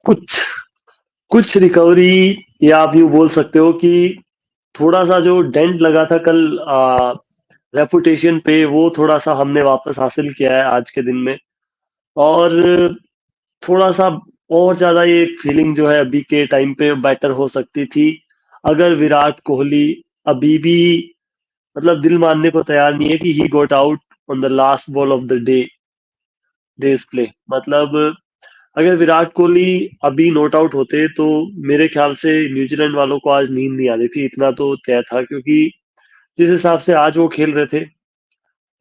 कुछ कुछ रिकवरी, या आप यूँ बोल सकते हो कि थोड़ा-सा जो डेंट लगा था कल रेपुटेशन पे, वो थोड़ा-सा हमने वापस हासिल किया है आज के दिन में। और थोड़ा-सा और ज़्यादा ये फीलिंग जो है अभी के टाइम पे बेटर हो सकती थी, अगर विराट कोहली अभी भी मतलब दिल मानने को तैयार नहीं है कि he got out on the last ball of the days play. मतलब अगर विराट कोहली अभी नॉट आउट होते तो मेरे ख्याल से न्यूजीलैंड वालों को आज नींद नहीं आ रही थी, इतना तो तय था, क्योंकि जिस हिसाब से आज वो खेल रहे थे,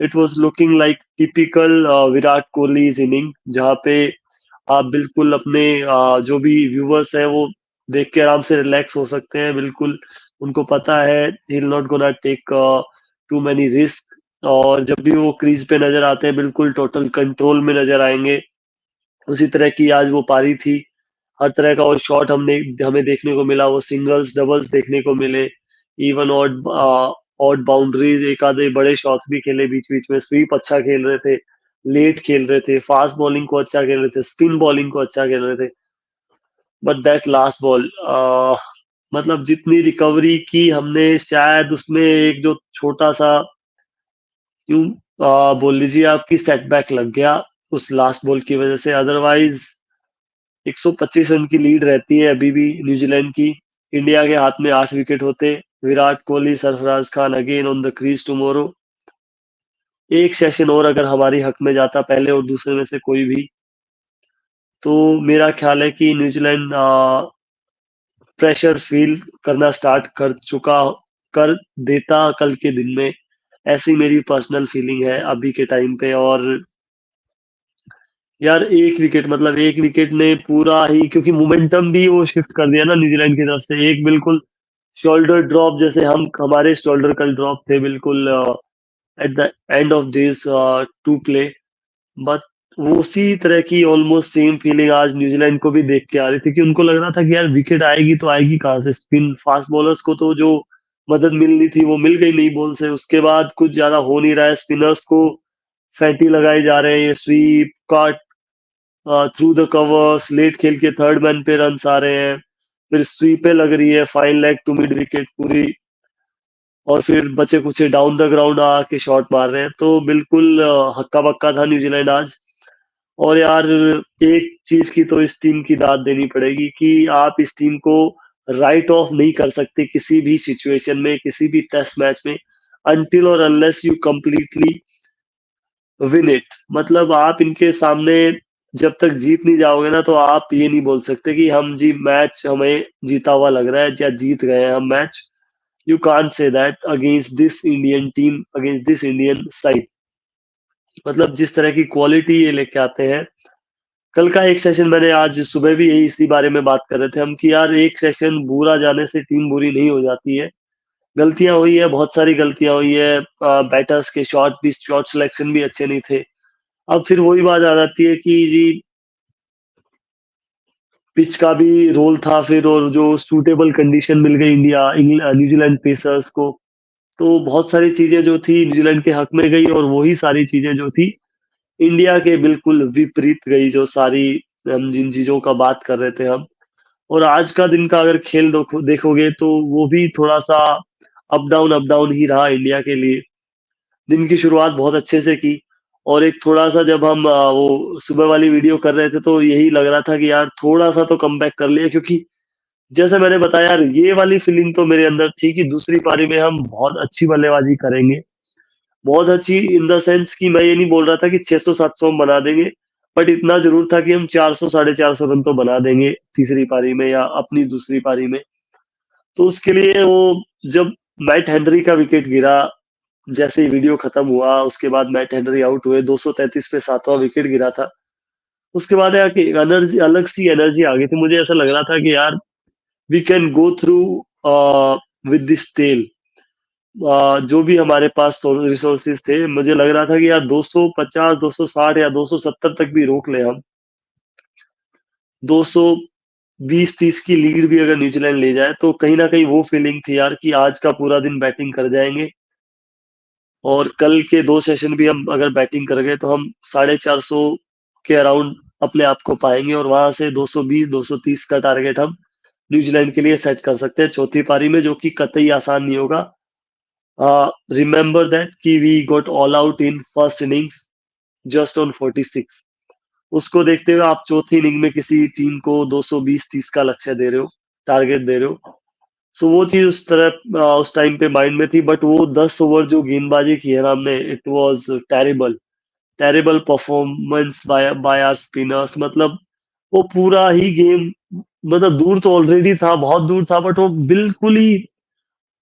it was looking like typical Virat कोहलीज़ इनिंग, जहाँ पे आप बिल्कुल अपने जो भी व्यूअर्स हैं वो देख के आराम से रिलैक्स हो सकते हैं, बिल्कुल उनको पता है he will not gonna take too many risk, और जब भी वो क्रीज पे नज़र आते हैं बिल्कुल टोटल कंट्रोल में नज़र आएँगे। उसी तरह की आज वो पारी थी। हर तरह का वो शॉट हमें देखने को मिला, वो सिंगल्स, डबल्स देखने को मिले, इवन ऑड बाउंड्रीज, एक आधे बड़े शॉट्स भी खेले बीच-बीच में, स्वीप अच्छा खेल रहे थे, लेट खेल रहे थे, फास्ट बॉलिंग को अच्छा खेल रहे थे, स्पिन बॉलिंग को अच्छा खेल रहे थे। बट दैट लास्ट बॉल, मतलब जितनी रिकवरी की हमने, शायद उसमें एक जो छोटा-सा यूँ बोल लीजिए आपकी सेटबैक लग गया उस लास्ट बॉल की वजह से, अदरवाइज़ 125 रन की लीड रहती है अभी भी न्यूजीलैंड की। इंडिया के हाथ में 8 विकेट होते। Virat Kohli, Sarfaraz Khan again on the crease tomorrow. एक सेशन और अगर हमारी हक में जाता, पहले और दूसरे में से कोई भी, तो मेरा ख्याल है कि न्यूजीलैंड प्रेशर फील करना स्टार्ट कर देता कल के दिन में। ऐसी मेरी पर्सनल फीलिंग है अभी के टाइम पे। और यार एक विकेट, मतलब एक विकेट ने पूरा ही, क्योंकि मोमेंटम भी वो शिफ्ट कर दिया ना न्यूजीलैंड की तरफ से, एक बिल्कुल शोल्डर ड्रॉप, जैसे हम हमारे शोल्डर कल ड्रॉप थे बिल्कुल at the end of this to play. But वो उसी तरह की ऑलमोस्ट सेम फीलिंग आज न्यूजीलैंड को भी देख के आ रही थी, कि उनको लग रहा था कि यार विकेट आएगी तो आएगी कहाँ से, स्पिन फास्ट बॉलर्स को तो जो मदद मिलनी थी वो मिल गई नई बॉल से, उसके बाद कुछ ज्यादा हो नहीं रहा है, स्पिनर्स को फैंटी लगाए जा रहे हैं, ये sweep cut through the covers, late खेल के थर्ड मैन पे रन आ रहे हैं, फिर स्वीपें लग रही है, fine leg to mid wicket पूरी, और फिर बचे कुचे डाउन द ग्राउंड आके शॉट मार रहे हैं, तो बिल्कुल हक्का बक्का था न्यूजीलैंड आज। और यार एक चीज की तो इस टीम की दाद देनी पड़ेगी, कि आप इस टीम को राइट ऑफ नहीं कर सकते किसी भी सिचुएशन में, किसी भी टेस्ट मैच में, अनटिल और unless you completely win it. मतलब आप इनके सामने जब तक जीत नहीं जाओगे ना, तो आप ये नहीं बोल सकते कि हम जी मैच हमें जीता हुआ लग रहा है या जीत गए हैं हम match. You can't say that against this Indian team, against this Indian side. मतलब जिस तरह की क्वालिटी ये लेके आते हैं। कल का एक सेशन, मैंने आज सुबह भी यही इसी बारे में बात कर रहे थे हम, कि यार एक सेशन बुरा जाने से टीम बुरी नहीं हो जाती है। गलतियां हुई है, बहुत सारी गलतियां हुई है, बैटर्स के शॉट सिलेक्शन भी अच्छे नहीं थे। अब फिर वही बात आ जाती है कि जी पिच का भी रोल था फिर, और जो सूटेबल कंडीशन मिल गई न्यूजीलैंड पेसर्स को, तो बहुत सारी चीजें जो थी न्यूजीलैंड के हक में गई, और वही सारी चीजें जो थी इंडिया के बिल्कुल विपरीत गई, जो सारी हम जिन चीजों का बात कर रहे थे हम। और आज का दिन का अगर खेल देखोगे तो वो भी थोड़ा सा अप डाउन ही रहा इंडिया के लिए। दिन की शुरुआत बहुत अच्छे से की, और एक थोड़ा-सा जब हम वो सुबह वाली वीडियो कर रहे थे, तो यही लग रहा था कि यार थोड़ा-सा तो कमबैक कर लिया, क्योंकि जैसे मैंने बताया यार, ये वाली फीलिंग तो मेरे अंदर थी कि दूसरी पारी में हम बहुत अच्छी बल्लेबाजी करेंगे। बहुत अच्छी इन द सेंस कि मैं ये नहीं बोल रहा था कि 600-700 हम बना देंगे, बट इतना ज़रूर था कि हम 400 साढ़े 400 रन तो बना देंगे तीसरी पारी में या अपनी दूसरी पारी में। तो उसके लिए वो जब मैट हेनरी का विकेट गिरा, जैसे ही वीडियो खत्म हुआ, उसके बाद मैट हेनरी आउट हुए, 233 पे 7वां विकेट गिरा था। उसके बाद यार कि एनर्जी, अलग सी एनर्जी आ गई थी। मुझे ऐसा लग रहा था कि यार we can go through with this tail. जो भी हमारे पास रिसोर्सेज थे, मुझे लग रहा था कि यार 250, 260 या 270 तक भी रोक ले हम। 220-30 की लीड भी अगर न्यूजीलैंड ले जाए, तो कहीं न कहीं वो फीलिंग थी यार कि आज का पूरा दिन बैटिंग कर जाएँगे, और कल के 2 सेशन भी हम अगर बैटिंग कर गए तो हम 450 के अराउंड अपने आप को पाएँगे और वहाँ से 220-230 का टारगेट हम न्यूजीलैंड के लिए सेट कर सकते हैं चौथी पारी में, जो कि कतई आसान नहीं होगा। रिमेंबर दैट कि we got all out in first innings just on 46। उसको देखते हुए आप चौथी इनिंग में किसी टीम को 220-30 का लक्ष्य दे रहे हो, टारगेट दे रहे हो। सो वो चीज़ उस तरह उस टाइम पे माइंड में थी, बट वो 10 ओवर जो गेंदबाजी की है ना हमने, it was terrible. Terrible performance by by our spinners. मतलब वो पूरा ही गेम, मतलब दूर तो ऑलरेडी था, बहुत दूर था, बट वो बिल्कुल ही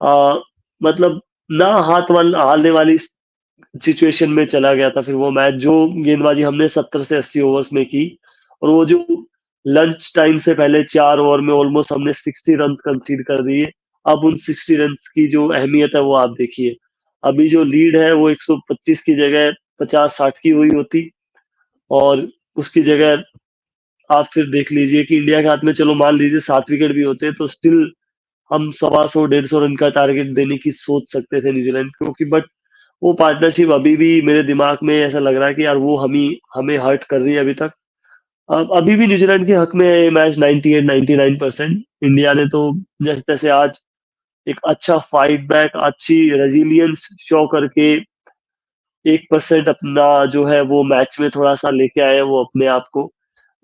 अ, मतलब ना हारने वाली सिचुएशन में चला गया था फिर वो मैच। जो गेंदबाजी हमने 70 से 80 ओवर्स में की, और वो जो लंच टाइम से पहले 4 ओवर में ऑलमोस्ट हमने 60 रन कंसीड कर दिए। अब उन 60 रन्स की जो अहमियत है वो आप देखिए। अभी जो लीड है वो 125 की जगह 50-60 की हुई होती, और उसकी जगह आप फिर देख लीजिए कि इंडिया के हाथ में, चलो मान लीजिए 7 विकेट भी होते तो स्टिल हम 125 150 रन का टारगेट देने की सोच सकते थे न्यूजीलैंड को, कि बट वो पार्टनरशिप अभी भी मेरे दिमाग में ऐसा लग रहा है कि यार वो हमें हर्ट कर रही है अभी तक। अब अभी भी न्यूजीलैंड के हक में है ये मैच 98-99%। इंडिया ने तो जैसे तैसे आज एक अच्छा फाइट बैक, अच्छी रेजिलियंस शो करके 1% अपना जो है वो मैच में थोड़ा-सा लेके आए हैं वो अपने आप को।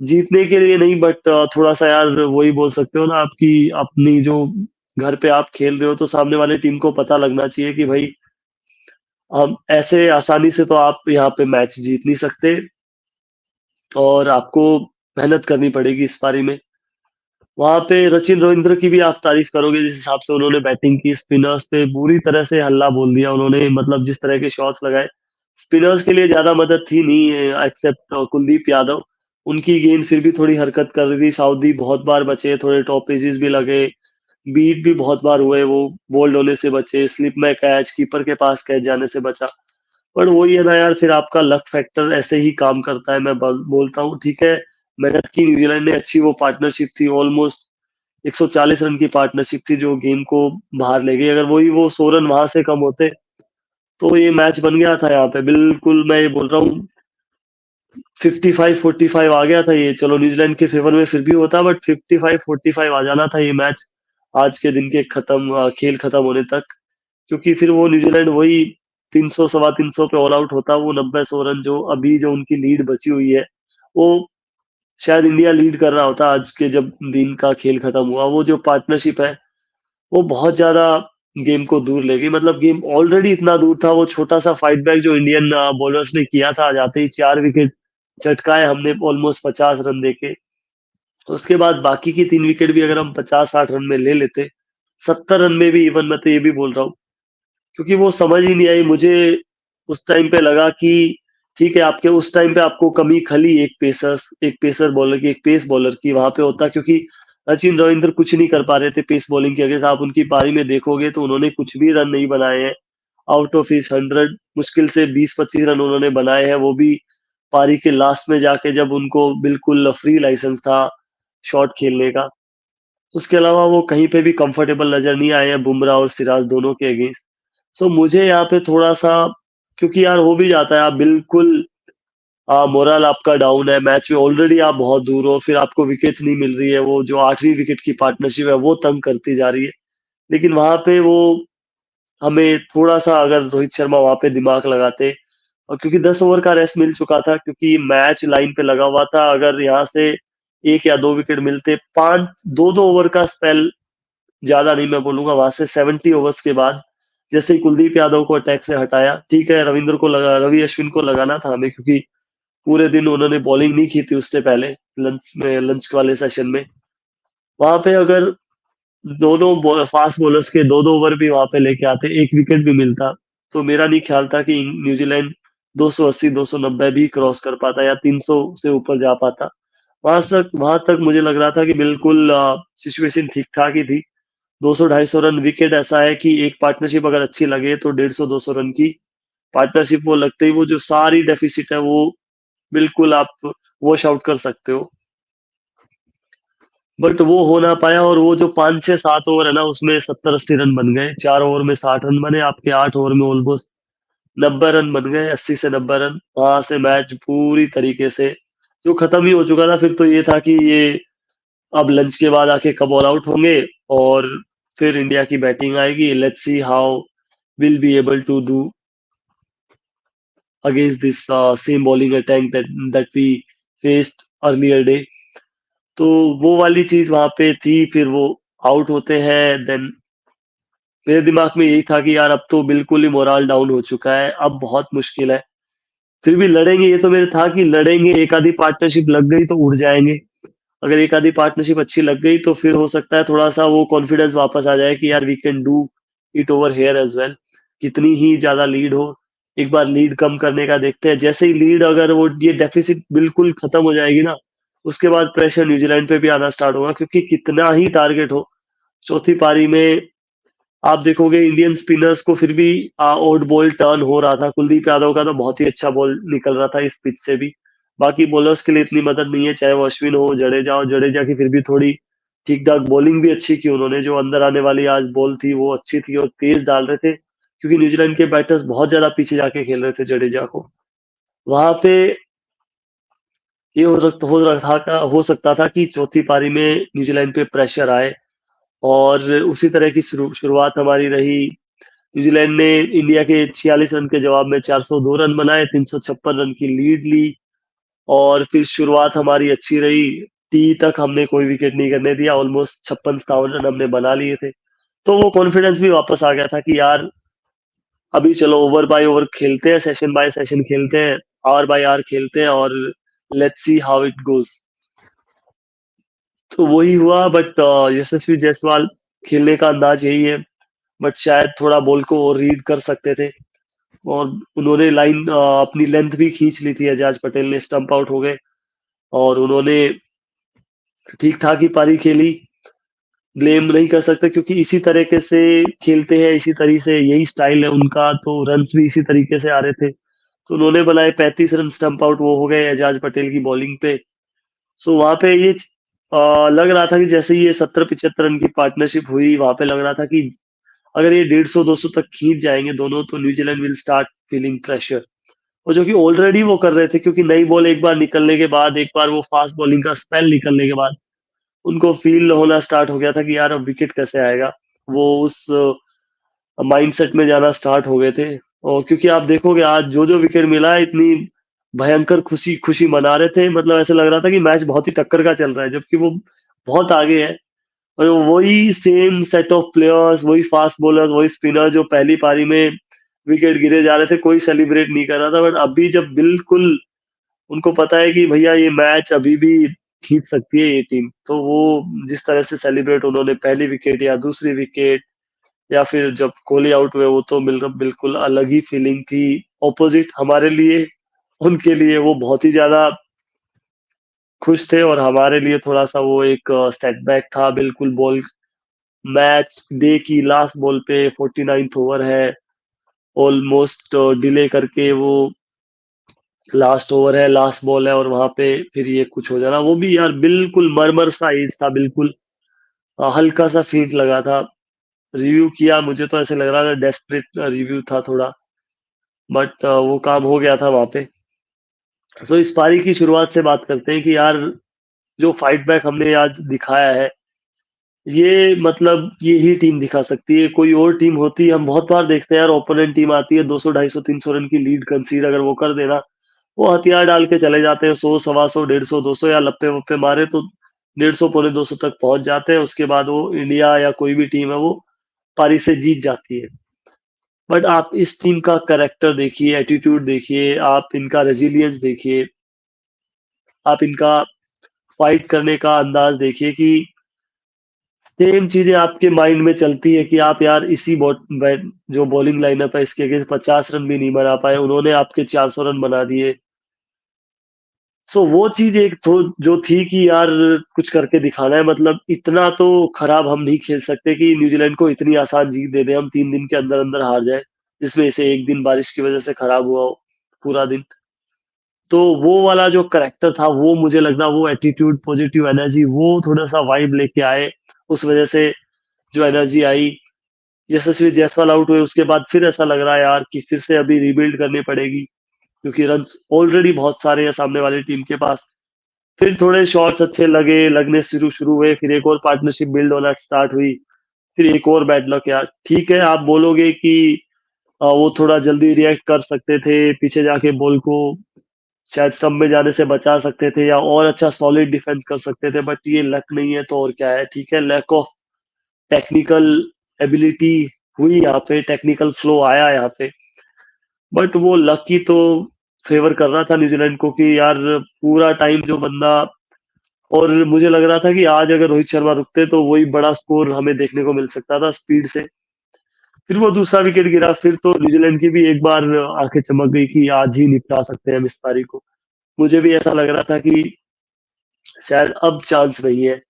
जीतने के लिए नहीं, बट थोड़ा-सा यार वही बोल सकते हो ना आप कि अपनी जो घर पे आप खेल रहे हो तो सामने वाली टीम को पता लगना चाहिए कि भाई हम ऐसे आसानी से तो आप यहाँ पे मैच जीत नहीं सकते, और आपको मेहनत करनी पड़ेगी इस पारी में। वहाँ पे सचिन रविंद्र की भी आप तारीफ करोगे, जिस हिसाब से उन्होंने बैटिंग की, स्पिनर्स पे बुरी तरह से हल्ला बोल दिया उन्होंने, मतलब जिस तरह के शॉट्स लगाए। स्पिनर्स के लिए ज़्यादा मदद थी नहीं, एक्सेप्ट कुलदीप यादव। उनकी गेंद फिर भी थोड़ी हरकत कर रही थी, साउदी बहुत बार बचे, थोड़े टॉप एजेस भी लगे, बीट भी बहुत बार हुए, वो बोल्ड होने से बचे, स्लिप में कैच, कीपर के पास कैच जाने से बचा। पर वही है ना यार, फिर आपका लक फैक्टर ऐसे ही काम करता है। मैं बोलता हूँ ठीक है, मेहनत की न्यूजीलैंड ने, अच्छी वो पार्टनरशिप थी, ऑलमोस्ट 140 रन की पार्टनरशिप थी जो गेम को बाहर ले गई। अगर वही वो 100 रन वहां से कम होते तो ये मैच बन गया था यहाँ पे। बिल्कुल मैं ये बोल रहा हूँ 55-45 आ गया था ये, चलो न्यूजीलैंड के फेवर में फिर भी होता, बट 55-45 आ जाना था ये मैच आज के दिन के खेल खत्म होने तक। क्योंकि फिर वो न्यूजीलैंड वही 300 सवा 300 पे ऑल आउट होता, वो 90-100 रन जो अभी जो उनकी लीड बची हुई है, वो शायद इंडिया लीड कर रहा होता आज के जब दिन का खेल खत्म हुआ। वो जो पार्टनरशिप है वो बहुत ज्यादा गेम को दूर ले गई। मतलब गेम ऑलरेडी इतना दूर था, वो छोटा सा फाइट बैक जो इंडियन बॉलर्स ने किया था, जाते ही 4 विकेट चटकाए हमने ऑलमोस्ट 50 रन देके। तो उसके बाद बाकी की 3 विकेट भी अगर हम 50-60 रन में ले लेते, 70 रन में भी इवन, मैं तो ये भी बोल रहा हूँ, क्योंकि वो समझ ही नहीं आई मुझे। उस टाइम पे लगा कि ठीक है, आपके उस टाइम पे आपको कमी खली एक पेसर बॉलर की, एक पेस बॉलर की वहां पे होता, क्योंकि सचिन रविंद्र कुछ नहीं कर पा रहे थे पेस बॉलिंग की। अगर आप उनकी पारी में देखोगे तो उन्होंने कुछ भी रन नहीं बनाए हैं। आउट ऑफ हिज 100 मुश्किल से 20-25 रन उन्होंने बनाए हैं, वो भी पारी के लास्ट में जाके, जब उनको बिल्कुल फ्री लाइसेंस था शॉट खेलने का। उसके अलावा वो कहीं पे भी कंफर्टेबल नजर नहीं आए हैं बुमराह और सिराज दोनों के अगेंस्ट। सो मुझे यहाँ पे थोड़ा-सा, क्योंकि यार हो भी जाता है, आप बिल्कुल मोरल आपका डाउन है, मैच में ऑलरेडी आप बहुत दूर हो, फिर आपको विकेट्स नहीं मिल रही है, वो जो 8वीं विकेट की पार्टनरशिप है वो तंग करती जा रही है। लेकिन वहाँ पे वो हमें थोड़ा-सा, अगर रोहित शर्मा वहाँ पे दिमाग लगाते, और क्योंकि 10 ओवर का रेस्ट मिल चुका था, क्योंकि मैच लाइन पे लगा हुआ था, अगर यहाँ से 1 या 2 विकेट मिलते, 5 2-2 ओवर का स्पेल, ज़्यादा नहीं मैं बोलूँगा, वहाँ से 70 ओवर्स के बाद जैसे ही कुलदीप यादव को अटैक से हटाया, ठीक है, रवि अश्विन को लगाना था हमें, क्योंकि पूरे दिन उन्होंने बॉलिंग नहीं की थी उससे पहले, लंच वाले सेशन में। वहाँ पे अगर दोनों फास्ट बॉलर्स के 2-2 ओवर भी वहाँ पे लेके आते, 1 विकेट भी मिलता, तो मेरा नहीं ख्याल था कि न्यूजीलैंड 280, 290 भी क्रॉस कर पाता या 300 से ऊपर जा पाता। वहां तक मुझे लग रहा था कि बिल्कुल सिचुएशन ठीक-ठाक ही थी। 200-250 रन विकेट ऐसा है कि एक पार्टनरशिप अगर अच्छी लगे तो 150-200 रन की पार्टनरशिप, वो लगते ही वो जो सारी डेफिसिट है वो बिल्कुल आप वॉश आउट कर सकते हो। बट वो हो ना पाया, और वो जो 5-6-7 ओवर है ना उसमें 70-80 रन बन गए। 4 ओवर में 60 रन बने, आपके 8 ओवर में ऑलमोस्ट 90 रन बन गए, 80 से 90 रन। वहां से मैच पूरी तरीके से जो खत्म ही हो चुका था। फिर तो ये था कि ये अब लंच के बाद आके कब ऑल आउट होंगे और फिर इंडिया की बैटिंग आएगी। Let's see how will be able to do against this same bowling attack that we faced earlier day. तो वो वाली चीज वहां पे थी। फिर वो आउट होते हैं। देन मेरे दिमाग में यही था कि यार अब तो बिल्कुल ही मोराल डाउन हो चुका है, अब बहुत मुश्किल है। फिर भी लड़ेंगे, ये तो मेरे था कि लड़ेंगे, एक आधी पार्टनरशिप लग गई तो उड़ जाएंगे। अगर एक आधी पार्टनरशिप अच्छी लग गई तो फिर हो सकता है थोड़ा सा वो कॉन्फिडेंस वापस आ जाए कि यार we can do it over here as well. कितनी ही ज्यादा लीड हो, एक बार लीड कम करने का देखते हैं। जैसे ही लीड, अगर वो ये डेफिसिट बिल्कुल खत्म हो जाएगी ना, उसके बाद प्रेशर न्यूजीलैंड पे भी आना स्टार्ट होगा। क्योंकि कितना ही टारगेट हो, चौथी पारी में आप देखोगे इंडियन स्पिनर्स को फिर भी ओड बॉल टर्न हो रहा था। कुलदीप यादव का तो बहुत ही अच्छा बॉल निकल रहा था इस पिच से भी। बाकी बॉलर्स के लिए इतनी मदद नहीं है, चाहे वो अश्विन हो, जडेजा हो। जडेजा की फिर भी थोड़ी ठीक ठाक बॉलिंग भी अच्छी की उन्होंने। जो अंदर आने वाली आज बॉल थी वो अच्छी थी और तेज डाल रहे थे, क्योंकि न्यूजीलैंड के बैटर्स बहुत ज्यादा पीछे जाके खेल रहे थे जडेजा को। वहां पे ये हो सकता था कि चौथी पारी में न्यूजीलैंड पे प्रेशर आए, और उसी तरह की शुरुआत हमारी रही। न्यूजीलैंड ने इंडिया के 46 रन के जवाब में 402 रन बनाए, 356 रन की लीड ली। और फिर शुरुआत हमारी अच्छी रही, टी तक हमने कोई विकेट नहीं करने दिया। ऑलमोस्ट 56-57 रन हमने बना लिए थे। तो वो कॉन्फिडेंस भी वापस आ गया था कि यार अभी चलो ओवर बाय ओवर खेलते हैं, सेशन बाय सेशन खेलते हैं, आवर बाय आवर खेलते हैं, और let's see how it goes. तो वही हुआ। बट यशस्वी जायसवाल खेलने का अंदाज यही है, बट शायद थोड़ा बॉल को और रीड कर सकते थे। और उन्होंने लाइन अपनी लेंथ भी खींच ली थी। एजाज पटेल ने स्टंप आउट हो गए और उन्होंने ठीक ठाक ही पारी खेली। ब्लेम नहीं कर सकते, क्योंकि इसी तरीके से खेलते हैं, इसी तरीके से यही स्टाइल है उनका। तो रन्स भी इसी तरीके से आ रहे थे। तो उन्होंने बनाए 35 रन, स्टंप आउट वो हो गए एजाज पटेल की बॉलिंग पे। सो वहां पे ये लग रहा था कि जैसे ये 70-75 रन की पार्टनरशिप हुई, वहां पे लग रहा था कि अगर ये 150-200 तक खींच जाएंगे दोनों, तो New Zealand will start feeling pressure. और जो कि ऑलरेडी वो कर रहे थे, क्योंकि नई बॉल एक बार निकलने के बाद, एक बार वो फास्ट बॉलिंग का स्पेल निकलने के बाद उनको फील होना स्टार्ट हो गया था कि यार अब विकेट कैसे आएगा। वो उस माइंडसेट में जाना स्टार्ट हो गए थे। और क्योंकि आप देखोगे आज जो जो विकेट मिला है, इतनी भयंकर खुशी खुशी मना रहे थे। मतलब ऐसे लग रहा था कि मैच बहुत ही टक्कर का चल रहा है, जबकि वो बहुत आगे है। और वही सेम सेट ऑफ प्लेयर्स, वही फास्ट बॉलर, वही स्पिनर जो पहली पारी में विकेट गिरे जा रहे थे, कोई सेलिब्रेट नहीं कर रहा था। बट अभी जब बिल्कुल उनको पता है कि भैया ये मैच अभी भी जीत सकती है ये टीम, तो वो जिस तरह से सेलिब्रेट उन्होंने पहली विकेट या दूसरी विकेट, या फिर जब कोहली आउट हुए, वो तो बिल्कुल अलग ही फीलिंग थी। ऑपोजिट हमारे लिए, उनके लिए वो बहुत ही ज्यादा खुश थे, और हमारे लिए थोड़ा सा वो एक सेटबैक था। बिल्कुल बॉल, मैच डे की लास्ट बॉल पे 49th ओवर है, ऑलमोस्ट डिले करके वो लास्ट ओवर है, लास्ट बॉल है, और वहां पे फिर ये कुछ हो जाना। वो भी यार बिल्कुल मरमर सा एज था, बिल्कुल हल्का सा फीट लगा था। रिव्यू किया, मुझे तो ऐसे लग रहा था डेस्परेट रिव्यू था थोड़ा, बट वो काम हो गया था वहां पे। सो इस पारी की शुरुआत से बात करते हैं कि यार जो फाइट बैक हमने आज दिखाया है, ये मतलब ये ही टीम दिखा सकती है। कोई और टीम होती, हम बहुत बार देखते हैं यार, ओपोनेंट टीम आती है 200 250 300 रन की लीड कंसीड अगर वो कर देना, वो हथियार डाल के चले जाते हैं। 100 125 150 200 या लप्पे वप्पे मारे तो 150 पौने 200 तक पहुंच जाते हैं। उसके बाद वो इंडिया या कोई भी टीम है वो पारी से जीत जाती है। बट आप इस टीम का कैरेक्टर देखिए, एटीट्यूड देखिए, आप इनका रेजिलियंस देखिए, आप इनका फाइट करने का अंदाज देखिए, कि सेम चीजें आपके माइंड में चलती है कि आप यार इसी जो बॉलिंग लाइनअप है इसके अगेंस्ट 50 रन भी नहीं बना पाए, उन्होंने आपके 400 रन बना दिए। सो वो चीज एक तो जो थी कि यार कुछ करके दिखाना है। मतलब इतना तो खराब हम नहीं खेल सकते कि न्यूजीलैंड को इतनी आसान जीत दे दें हम, 3 दिन के अंदर अंदर हार जाए, जिसमें से एक दिन बारिश की वजह से खराब हुआ हो पूरा दिन। तो वो वाला जो करेक्टर था, वो मुझे लगता, वो एटीट्यूड, पॉजिटिव एनर्जी, वो थोड़ा सा वाइब लेके आए। उस वजह से जो एनर्जी आई, यशस्वी जायसवाल आउट हुए उसके बाद फिर ऐसा लग रहा है यार कि फिर से अभी रिबिल्ड करनी पड़ेगी, क्योंकि रन ऑलरेडी बहुत सारे हैं सामने वाली टीम के पास। फिर थोड़े शॉट्स अच्छे लगने शुरू शुरू हुए, फिर एक और पार्टनरशिप बिल्ड होना स्टार्ट हुई, फिर एक और बैड लक यार। ठीक है, आप बोलोगे कि वो थोड़ा जल्दी रिएक्ट कर सकते थे, पीछे जाके बॉल को शायद स्टंप में जाने से बचा सकते थे या और अच्छा सॉलिड डिफेंस कर सकते थे, बट ये लक नहीं है तो और क्या है। ठीक है, लैक ऑफ टेक्निकल एबिलिटी हुई यहाँ पे, टेक्निकल फ्लो आया यहाँ पे, बट वो लक ही तो फेवर कर रहा था न्यूजीलैंड को कि यार पूरा टाइम जो बंदा, और मुझे लग रहा था कि आज अगर रोहित शर्मा रुकते तो वही बड़ा स्कोर हमें देखने को मिल सकता था स्पीड से। फिर वो दूसरा विकेट गिरा, फिर तो न्यूजीलैंड की भी एक बार आंखें चमक गई कि आज ही निपटा सकते हैं हम इस पारी को। मुझे भी ऐसा लग रहा था कि शायद अब चांस नहीं है,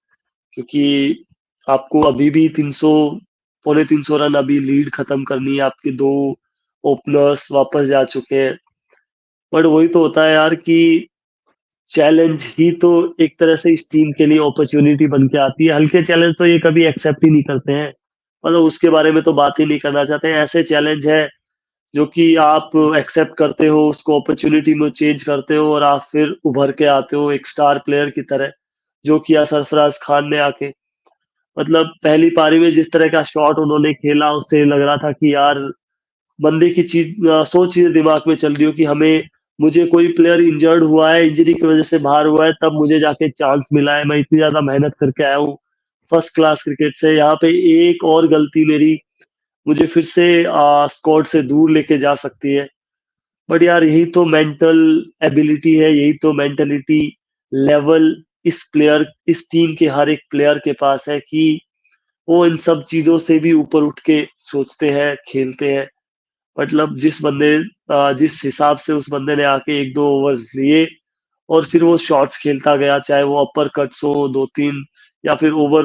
क्योंकि आपको अभी भी 300, पौने 300 रन अभी लीड खत्म करनी है, आपके दो ओपनर्स वापस जा चुके हैं। बट वही तो होता है यार कि चैलेंज ही तो एक तरह से इस टीम के लिए अपॉर्चुनिटी बन के आती है। हल्के चैलेंज तो ये कभी एक्सेप्ट ही नहीं करते हैं, मतलब उसके बारे में तो बात ही नहीं करना चाहते हैं। ऐसे चैलेंज है जो कि आप एक्सेप्ट करते हो, उसको अपॉर्चुनिटी में चेंज करते हो और आप फिर उभर के आते हो एक स्टार प्लेयर की तरह, जो किया सरफराज खान ने आके। मतलब पहली पारी में जिस तरह का शॉट उन्होंने खेला, उससे लग रहा था कि यार बंदे की सोच ये दिमाग में चल रही हो कि हमें, मुझे कोई प्लेयर इंजर्ड हुआ है, इंजरी की वजह से बाहर हुआ है, तब मुझे जाके चांस मिला है, मैं इतनी ज्यादा मेहनत करके आया हूँ फर्स्ट क्लास क्रिकेट से, यहाँ पे एक और गलती मेरी मुझे फिर से स्क्वाड से दूर लेके जा सकती है। बट यार यही तो मेंटल एबिलिटी है, यही तो मेंटलिटी लेवल इस टीम के हर एक प्लेयर के पास है कि वो इन सब चीजों से भी ऊपर उठ के सोचते हैं, खेलते हैं। मतलब जिस हिसाब से उस बंदे ने आके 1-2 ओवर्स लिए और फिर वो शॉट्स खेलता गया, चाहे वो अपर कट्स हो 2-3 या फिर ओवर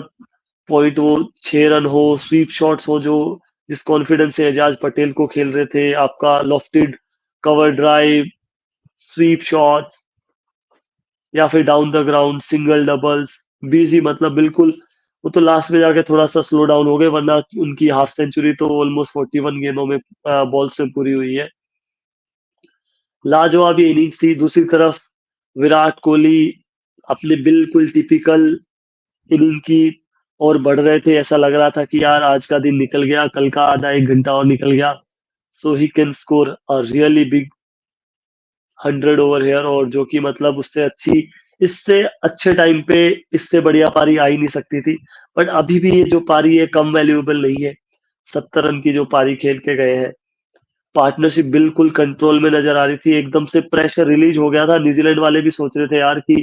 पॉइंट वो 6 रन हो, स्वीप शॉट्स हो, जो जिस कॉन्फिडेंस से एजाज पटेल को खेल रहे थे, आपका lofted cover drive, sweep shots या फिर down the ground single doubles, busy, मतलब बिल्कुल। वो तो लास्ट में जाके थोड़ा सा स्लो डाउन हो गए, वरना उनकी हाफ सेंचुरी तो ऑलमोस्ट 41 गेंदों में बॉल्स में पूरी हुई है। लाजवाब ये इनिंग्स थी। दूसरी तरफ विराट कोहली अपने बिल्कुल टिपिकल इनिंग की और बढ़ रहे थे। ऐसा लग रहा था कि यार आज का दिन निकल गया, कल का आधा एक घंटा और निकल गया, so he can score a really big 100 over here, और जो कि मतलब इससे अच्छे टाइम पे इससे बढ़िया पारी आ ही नहीं सकती थी। बट अभी भी ये जो पारी है कम वैल्यूएबल नहीं है। 70 रन की जो पारी खेल के गए हैं, पार्टनरशिप बिल्कुल कंट्रोल में नजर आ रही थी, एकदम से प्रेशर रिलीज हो गया था। न्यूजीलैंड वाले भी सोच रहे थे यार कि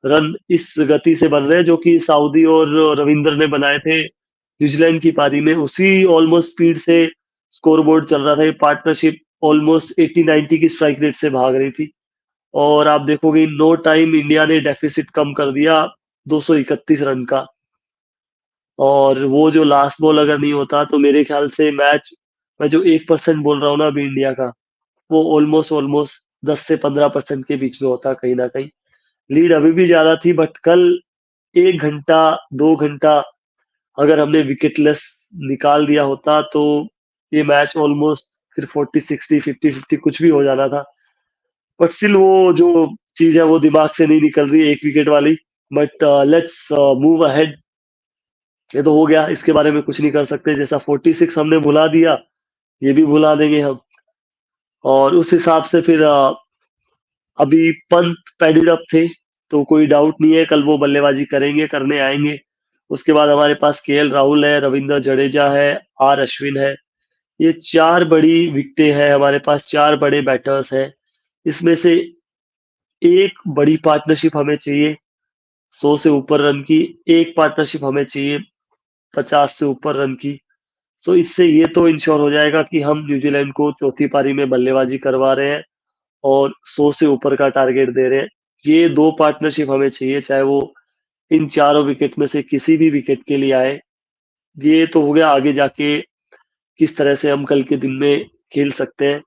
रन इस गति से बन रहे हैं जो कि साउदी और रविंद्र ने बनाए थे न्यूजीलैंड की पारी में, उसी ऑलमोस्ट स्पीड से स्कोरबोर्ड चल रहा था। ये पार्टनरशिप ऑलमोस्ट 80-90 की स्ट्राइक रेट से भाग रही थी, और आप देखोगे इन नो टाइम इंडिया ने डेफिसिट कम कर दिया 231 रन का। और वो जो लास्ट बॉल अगर नहीं होता तो मेरे ख्याल से मैच, मैं जो 1% बोल रहा हूँ ना अभी इंडिया का, वो ऑलमोस्ट ऑलमोस्ट 10 से 15% के बीच में होता कहीं ना कहीं। लीड अभी भी ज्यादा थी, बट कल 1 घंटा 2 घंटा अगर हमने विकेटलेस निकाल दिया होता तो ये मैच ऑलमोस्ट फिर 40-60 50-50 कुछ भी हो जाना था। बट स्टिल वो जो चीज है वो दिमाग से नहीं निकल रही, एक विकेट वाली। But let's move ahead. ये तो हो गया, इसके बारे में कुछ नहीं कर सकते। जैसा 46 हमने भुला दिया, ये भी भुला देंगे हम। और उस हिसाब से फिर अभी पंत पैडिड अप थे, तो कोई डाउट नहीं है कल वो बल्लेबाजी करेंगे, करने आएंगे। उसके बाद हमारे पास केएल राहुल है, रविंद्र जडेजा है, आर अश्विन है। ये चार बड़ी विकेटें हैं हमारे पास, चार बड़े बैटर्स हैं। इसमें से एक बड़ी पार्टनरशिप हमें चाहिए 100 से ऊपर रन की, एक पार्टनरशिप हमें चाहिए 50 से ऊपर रन की। सो इससे ये तो इंश्योर हो जाएगा कि हम न्यूजीलैंड को चौथी पारी में बल्लेबाजी करवा रहे हैं और 100 से ऊपर का टारगेट दे रहे हैं। ये दो पार्टनरशिप हमें चाहिए, चाहे वो इन चारों विकेट में से किसी भी विकेट के लिए आए। ये तो हो गया, आगे जाके किस तरह से हम कल के दिन में खेल सकते हैं।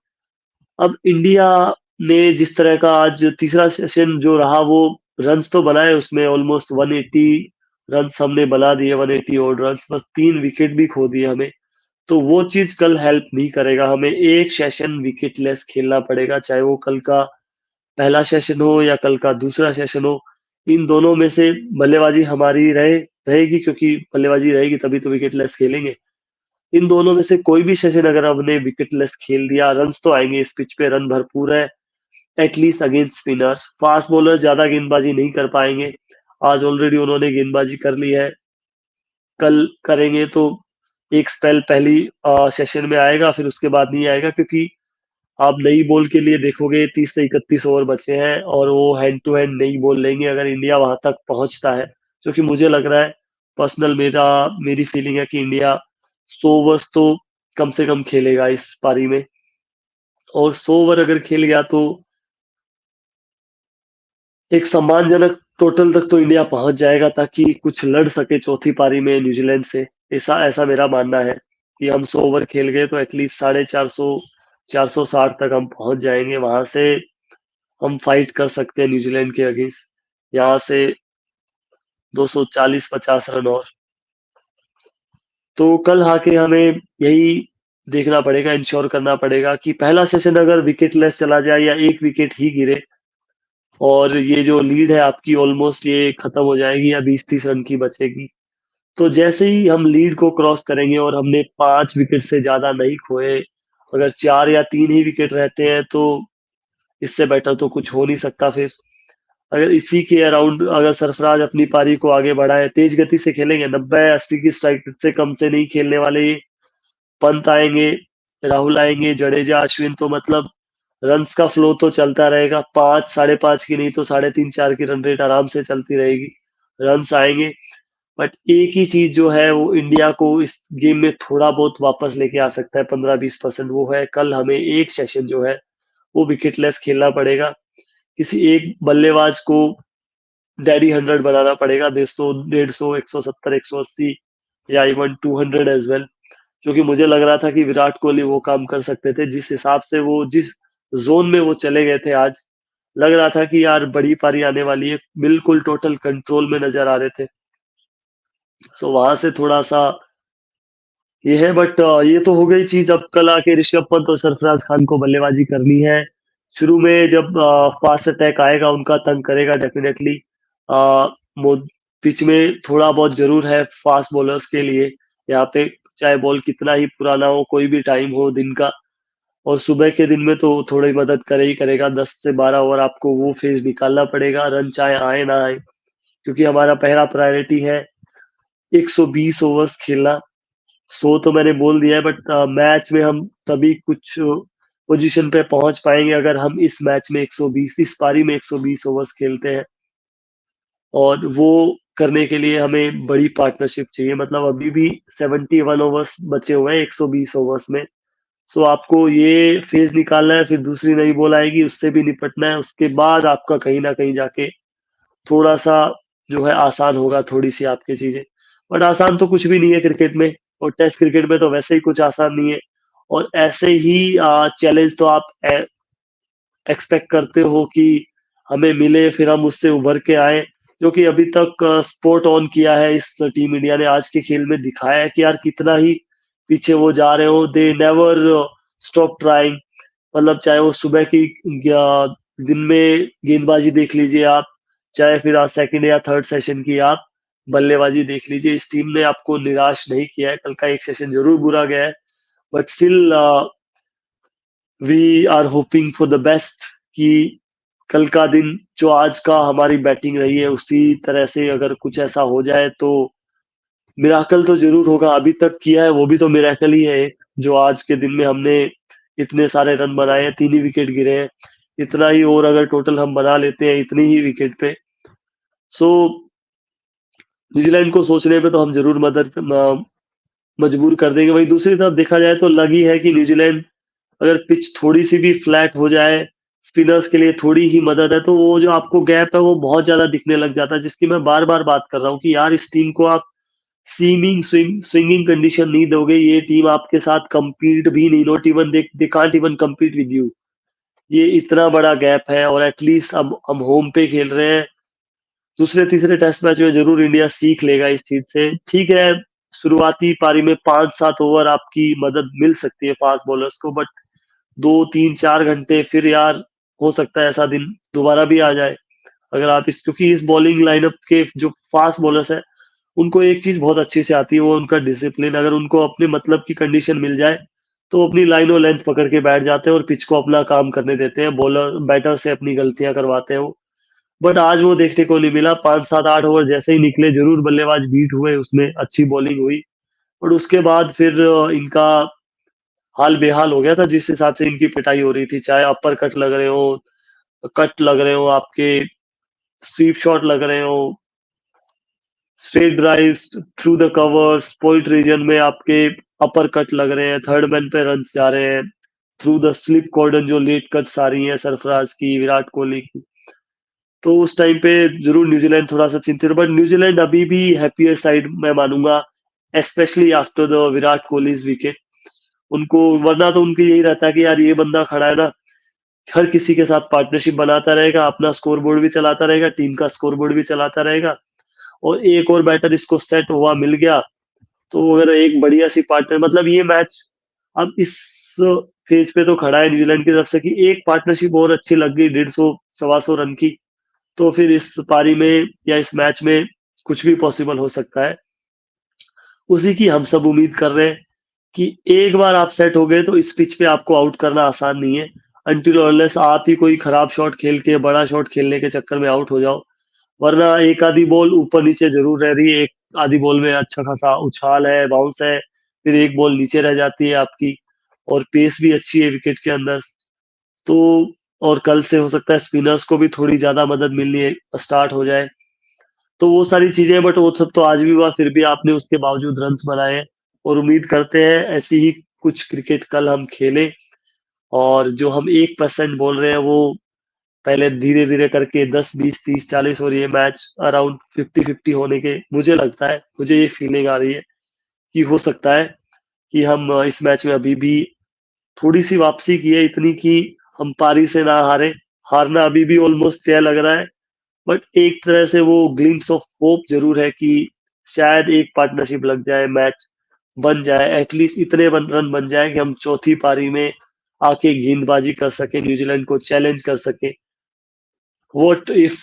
अब इंडिया ने जिस तरह का आज तीसरा सेशन जो रहा, वो रन्स तो बनाए, उसमें ऑलमोस्ट 180 रन्स हमने बना दिए, 180 और रन्स, बस 3 विकेट भी खो दिए हमें। तो वो चीज कल हेल्प नहीं करेगा, हमें एक सेशन विकेटलेस खेलना पड़ेगा, चाहे वो कल का पहला सेशन हो या कल का दूसरा सेशन हो। इन दोनों में से बल्लेबाजी हमारी रहेगी, क्योंकि बल्लेबाजी रहेगी तभी तो विकेटलेस खेलेंगे। इन दोनों में से कोई भी सेशन अगर हमने विकेटलेस खेल दिया, रन्स तो आएँगे, इस पिच पे रन भरपूर है, at least against spinners. Fast bowler ज़्यादा गेंदबाजी नहीं कर पाएँगे। आज ऑलरेडी उन्होंने गेंदबाजी कर ली है, कल करेंगे तो एक स्पेल पहली सेशन में आएगा, फिर उसके बाद नहीं आएगा, क्योंकि आप नई बॉल के लिए देखोगे 30 से 31 ओवर बचे हैं और वो हैंड टू हैंड नई बॉल लेंगे अगर इंडिया वहां तक पहुंचता है, जो कि मुझे लग रहा है, पर्सनल मेरी फीलिंग है कि इंडिया 100 ओवर्स तो कम से कम खेलेगा इस पारी में। और 100 ओवर अगर खेल गया तो एक सम्मानजनक टोटल तक तो इंडिया पहुंच जाएगा, ताकि कुछ लड़ सके चौथी पारी में न्यूजीलैंड से। ऐसा ऐसा मेरा मानना है कि हम 100 ओवर खेल गए तो एटलीस्ट 450 460 तक हम पहुंच जाएंगे, वहां से हम फाइट कर सकते हैं न्यूजीलैंड के अगेंस्ट। यहाँ से 240-50 रन और। तो कल आके हमें यही देखना पड़ेगा, इंश्योर करना पड़ेगा कि पहला सेशन अगर विकेटलेस चला जाए या एक विकेट ही गिरे और ये जो लीड है आपकी ऑलमोस्ट ये खत्म हो जाएगी या 20-30 रन की बचेगी। तो जैसे ही हम लीड को क्रॉस करेंगे और हमने 5 विकेट से ज्यादा नहीं खोए, अगर 4 या 3 ही विकेट रहते हैं तो इससे बेटर तो कुछ हो नहीं सकता फिर। अगर इसी के अराउंड अगर सरफराज अपनी पारी को आगे बढ़ाए, तेज गति से खेलेंगे, 90-80 की स्ट्राइक रेट से कम से नहीं खेलने वाले ये। पंत आएंगे, राहुल आएंगे, जडेजा, अश्विन, तो मतलब रन्स का फ्लो तो चलता रहेगा। 5 5.5 की नहीं तो 3.5 4 की रन रेट आराम से चलती रहेगी, रन्स आएंगे। बट एक ही चीज जो है वो इंडिया को इस गेम में थोड़ा बहुत वापस लेके आ सकता है, 15-20%, वो है कल हमें एक सेशन जो है वो विकेटलेस खेलना पड़ेगा। किसी एक बल्लेबाज को डैडी 100 बनाना पड़ेगा, 150, 150, 170, 180 या इवन 200 एज वेल। क्योंकि मुझे लग रहा था कि विराट कोहली वो काम कर सकते थे, जिस हिसाब से वो जिस जोन में वो चले गए थे आज, लग रहा था कि यार बड़ी पारी आने वाली है, बिल्कुल टोटल कंट्रोल में नजर आ रहे थे। सो वहां से थोड़ा सा ये है, बट ये तो हो गई चीज। अब कल आके ऋषभ पंत और सरफराज खान को बल्लेबाजी करनी है। शुरू में जब फास्ट अटैक आएगा उनका तंग करेगा डेफिनेटली। पिच में थोड़ा बहुत जरूर है फास्ट बॉलर्स के लिए यहाँ पे, चाहे बॉल कितना ही पुराना हो, कोई भी टाइम हो दिन का। और सुबह के दिन में तो थोड़ी मदद करे ही करेगा, 10 से 12 ओवर आपको वो फेज निकालना पड़ेगा, रन चाहे आए ना आए, क्योंकि हमारा पहला प्रायोरिटी है 120 ओवर्स खेलना। 100 तो मैंने बोल दिया है, बट मैच में हम तभी कुछ पोजीशन पे पहुंच पाएंगे अगर हम इस मैच में 120, इस पारी में 120 ओवर्स खेलते हैं। और वो करने के लिए हमें बड़ी पार्टनरशिप चाहिए, मतलब अभी भी 71 ओवर्स बचे हुए हैं 120 ओवर्स में। सो आपको ये फेज निकालना है, फिर दूसरी नई बॉल आएगी उससे भी निपटना है, उसके बाद आपका कहीं ना कहीं जाके थोड़ा सा जो है आसान होगा, थोड़ी सी आपकी चीजें। बट आसान तो कुछ भी नहीं है क्रिकेट में, और टेस्ट क्रिकेट में तो वैसे ही कुछ आसान नहीं है। और ऐसे ही चैलेंज तो आप एक्सपेक्ट करते हो कि हमें मिले, फिर हम उससे उभर के आए, जो कि अभी तक स्पोर्ट ऑन किया है इस टीम इंडिया ने, आज के खेल में दिखाया है कि यार कितना ही पीछे वो जा रहे हो, दे नेवर स्टॉप ट्राइंग। मतलब चाहे वो सुबह की दिन में गेंदबाजी देख लीजिए आप, चाहे फिर आज सेकंड या थर्ड सेशन की आप बल्लेबाजी देख लीजिए, इस टीम ने आपको निराश नहीं किया है। कल का एक सेशन जरूर बुरा गया है, but still we are hoping for the best कि कल का दिन जो आज का हमारी बैटिंग रही है उसी तरह से अगर कुछ ऐसा हो जाए तो मिराकल तो जरूर होगा। अभी तक किया है वो भी तो मिराकल ही है एक, जो आज के दिन में हमने इतने सारे रन बनाए हैं, 3 ही विकेट गिरे हैं। इतना ही और अगर टोटल हम बना लेते हैं इतनी ही विकेट पे, सो न्यूजीलैंड को सोचने पे तो हम जरूर मजबूर कर देंगे। वहीं दूसरी तरफ देखा जाए तो लगी है कि न्यूजीलैंड अगर पिच थोड़ी सी भी फ्लैट हो जाए, स्पिनर्स के लिए थोड़ी ही मदद है, तो वो जो आपको गैप है वो बहुत ज्यादा दिखने लग जाता है, जिसकी मैं बार बार बात कर रहा हूँ कि यार इस टीम को आप स्विंगिंग कंडीशन नहीं दोगे, ये टीम आपके साथ compete भी नहीं, not even they can't even compete with you. ये इतना बड़ा गैप है, और एटलीस्ट अब हम होम पे खेल रहे हैं। दूसरे तीसरे टेस्ट मैच में जरूर इंडिया सीख लेगा इस चीज से। ठीक है, शुरुआती पारी में 5-7 ओवर आपकी मदद मिल सकती है फास्ट बॉलर्स को, बट 2-3-4 घंटे फिर यार हो सकता है ऐसा दिन दोबारा भी आ जाए। अगर आप इस क्योंकि इस बॉलिंग लाइनअप के जो फास्ट बॉलर्स हैं, उनको एक चीज़ बहुत अच्छे से आती है, वो उनका डिसिप्लिन। अगर उनको अपने मतलब की कंडीशन मिल जाए, तो अपनी लाइन और लेंथ पकड़ के बैठ जाते हैं और पिच को अपना काम करने देते हैं। बॉलर बैटर से अपनी गलतियाँ करवाते हैं वो। बट आज वो देखने को नहीं मिला। 5, 7, 8 ओवर जैसे ही निकले, ज़रूर बल्लेबाज बीट हुए, उसमें अच्छी बॉलिंग हुई। और उसके बाद फिर इनका हाल बेहाल हो गया था जिस हिसाब से इनकी पिटाई हो रही थी। चाहे अपर कट लग रहे हो, कट लग रहे हो, आपके स्वीप शॉट लग रहे हो, straight drives through the covers, point region में आपके अपर कट लग रहे हैं, थर्ड मैन पे रन्स जा रहे हैं, थ्रू द स्लिप कॉर्डन जो लेट कट्स आ रही हैं सरफराज की, विराट कोहली की। तो उस टाइम पे ज़रूर न्यूज़ीलैंड थोड़ा-सा चिंतित, बट न्यूज़ीलैंड अभी भी हैप्पियर साइड मैं मानूँगा, स्पेशली आफ्टर द विराट कोहलीज़ विकेट। उनको वरना तो उनको यही रहता है कि यार ये बंदा खड़ा है ना, हर किसी के साथ पार्टनरशिप बनाता रहेगा, अपना स्कोरबोर्ड भी चलाता रहेगा, टीम का स्कोरबोर्ड भी चलाता रहेगा, और एक और बैटर इसको सेट हुआ मिल गया, तो अगर एक बढ़िया-सी पार्टनर मतलब ये मैच अब इस फेज़ पे तो खड़ा है न्यूज़ीलैंड की तरफ से कि एक पार्टनरशिप और अच्छी लग गई 150 सवा सौ रन की, तो फिर इस पारी में या इस मैच में कुछ भी पॉसिबल हो सकता है। उसी की हम सब उम्मीद कर रहे हैं कि एक बार आप सेट हो गए तो इस पिच पे आपको आउट करना आसान नहीं है। अनटिल और अनलेस आप ही कोई खराब शॉट खेल के, बड़ा शॉट खेलने के चक्कर में आउट हो जाओ। वरना एक आधी बॉल ऊपर-नीचे ज़रूर रह रही है, एक आधी बॉल में अच्छा खासा उछाल है, बाउंस है, फिर एक बॉल नीचे रह जाती है आपकी, और पेस भी अच्छी है विकेट के अंदर। तो और कल से हो सकता है स्पिनर्स को भी थोड़ी ज़्यादा मदद मिलनी स्टार्ट हो जाए। तो वो सारी चीज़ें, बट वो सब तो आज भी हुआ, फिर भी आपने उसके बावजूद रन्स बनाए हैं, और उम्मीद करते हैं ऐसी ही कुछ क्रिकेट कल हम खेलें, और जो हम 1% बोल रहे हैं वो पहले धीरे-धीरे करके 10, 20, 30, 40 और ये मैच अराउंड 50-50 होने के मुझे लगता है, मुझे ये फीलिंग आ रही है कि हो सकता है कि हम इस मैच में अभी भी थोड़ी-सी वापसी की है, इतनी कि हम पारी से ना हारें। हारना अभी भी ऑलमोस्ट तय लग रहा है, बट एक तरह से वो ग्लिम्प्स ऑफ होप ज़रूर है कि शायद एक पार्टनरशिप लग जाए, मैच बन जाए, एटलीस्ट इतने रन बन जाए कि हम चौथी पारी में आके गेंदबाजी कर सकें, न्यूजीलैंड को चैलेंज कर सकें। व्हाट इफ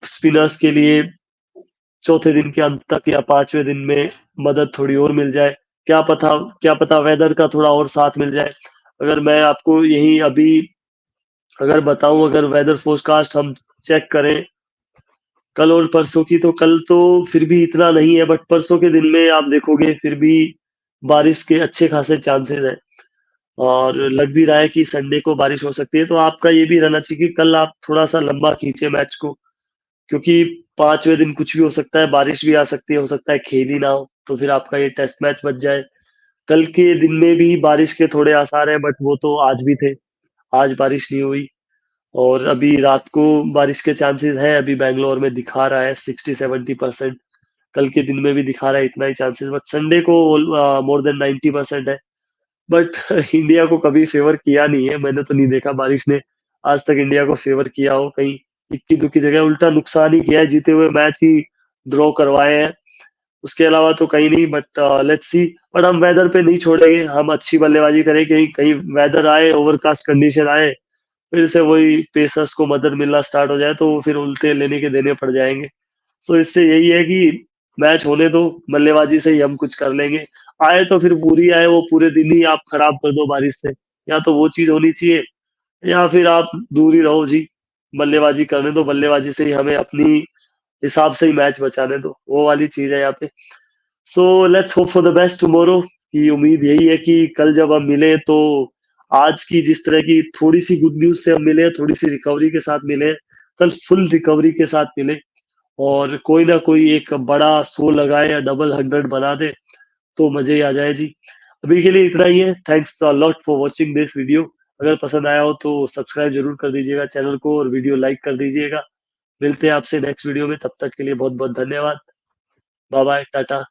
स्पिनर्स के लिए चौथे दिन के अंत तक या 5वें दिन में मदद थोड़ी और मिल जाए। क्या पता वेदर का थोड़ा और साथ मिल जाए। अगर मैं आपको यही अभी अगर बताऊँ, अगर वेदर फ़ोरकास्ट हम चेक करें कल और परसों की, तो कल तो फिर भी इतना नहीं है, बट परसों के दिन में आप देखोगे फिर भी बारिश के अच्छे खासे चांसेज़ हैं, और लग भी रहा है कि संडे को बारिश हो सकती है। तो आपका ये भी रहना चाहिए कि कल आप थोड़ा-सा लंबा खींचे मैच को, क्योंकि 5वें दिन कुछ भी हो सकता है, बारिश भी आ सकती है, हो सकता है खेल ही ना हो, तो फिर आपका ये टेस्ट मैच बच जाए। कल के दिन में भी बारिश के थोड़े आसार हैं, बट वो तो आज भी थे, आज बारिश नहीं हुई, और अभी रात को बारिश के चांसेस हैं, अभी बैंगलोर में दिखा रहा है 60-70%। कल के दिन में भी दिखा रहा है इतना ही चांसेस, बट संडे को मोर देन 90% है। बट इंडिया को कभी फेवर किया नहीं है, मैंने तो नहीं देखा बारिश ने आज तक इंडिया को फेवर किया हो कहीं। इक्की दुक्की जगह उल्टा नुकसान ही किया है, जीते हुए मैच ही ड्रॉ करवाए हैं, उसके अलावा तो कहीं नहीं। But let's see. बट हम वेदर पे नहीं छोड़ेंगे, हम अच्छी बल्लेबाजी करें, कहीं कहीं वेदर आए, ओवरकास्ट कंडीशन आए, फिर से वही पेसर्स को मदद मिलना स्टार्ट हो जाए, तो फिर उल्टे लेने के देने पड़ जाएंगे। सो इससे यही है कि मैच होने दो, बल्लेबाजी से ही हम कुछ कर लेंगे। आए तो फिर पूरी आए, वो पूरे दिन ही आप खराब कर दो बारिश से, या तो वो चीज़ होनी चाहिए, या फिर आप दूर ही रहो जी, बल्लेबाजी करने दो, बल्लेबाजी से ही हमें अपनी हिसाब से ही मैच बचाने दो, वो वाली चीज़ है यहाँ पे। So let's hope for the best tomorrow, की उम्मीद यही है कि कल जब हम मिले तो आज की जिस तरह की थोड़ी-सी गुड न्यूज़ से हम मिले, थोड़ी-सी रिकवरी के साथ मिले, कल फुल रिकवरी के साथ मिले, और कोई ना कोई एक बड़ा 100 लगाए या डबल 100 बना दे, तो मज़े ही आ जाए जी। अभी के लिए इतना ही है। Thanks a lot for watching this video. अगर पसंद आया हो तो सब्सक्राइब ज़रूर कर दीजिएगा चैनल को, और वीडियो लाइक कर दीजिएगा। मिलते हैं आपसे नेक्स्ट वीडियो में, तब तक के लिए बहुत-बहुत धन्यवाद। बाय-बाय, टाटा।